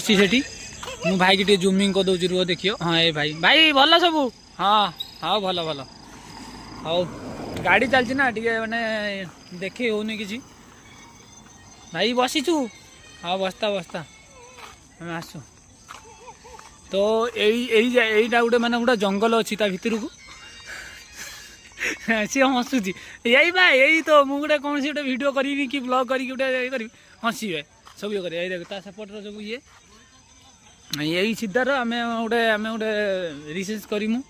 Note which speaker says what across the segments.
Speaker 1: सेठी मु भाई की जूमिंग कर दूसरी रुह देखियो। हाँ ए भाई भाई भल सब। हाँ हाँ भल भल हाँ गाड़ी चलती ना टे मैंने देखी होनी कि भाई बसीचु। हाँ बस्ता बस्ता आम आसु तो यहीटा गोटे मैंने गोटे जंगल अच्छी ता भितर को सी हसुची यही बा यही तो मुझे गोटे कौन गोटे भिड करी कि ब्लॉग करी गोटे हसवे सब ये कर सेपटर सब ये यही सीधार आम गोटे रिसर्च करूँ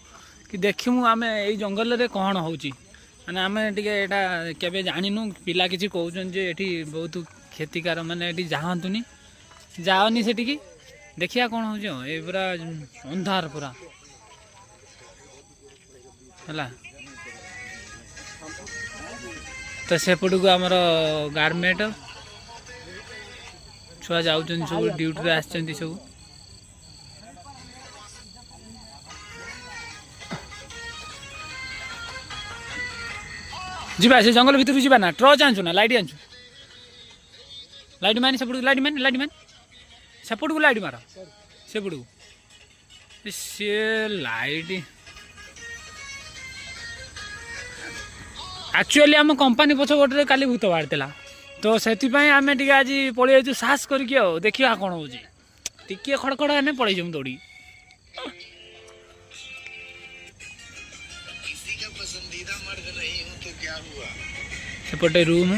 Speaker 1: कि देखूँ आम यही जंगल में कौन हो माने आम टे जानू पिला किसी कहते ये बहुत क्षतिकार माने ये जातुनी जाओनी से देखिया कौन हो ये पूरा अंधार पूरा है। तो सेपट को आमर गारमेंट छुआ जाऊँ सब ड्यूटी आस सब जीवा से जंगल भितर जीवा ना टर्च आनचु ना लाइट आनचु लाइट मान सेपट लाइट मान सेपट को लाइट मार सेपट को सी लाइट एक्चुअली आम कंपानी पछपटे काली भूत बाहर तो से आम टे आज पलि साहस करके देखा कौन हो खड़खड़ हेने पलि जाऊँ दौड़ी सेपटे रूम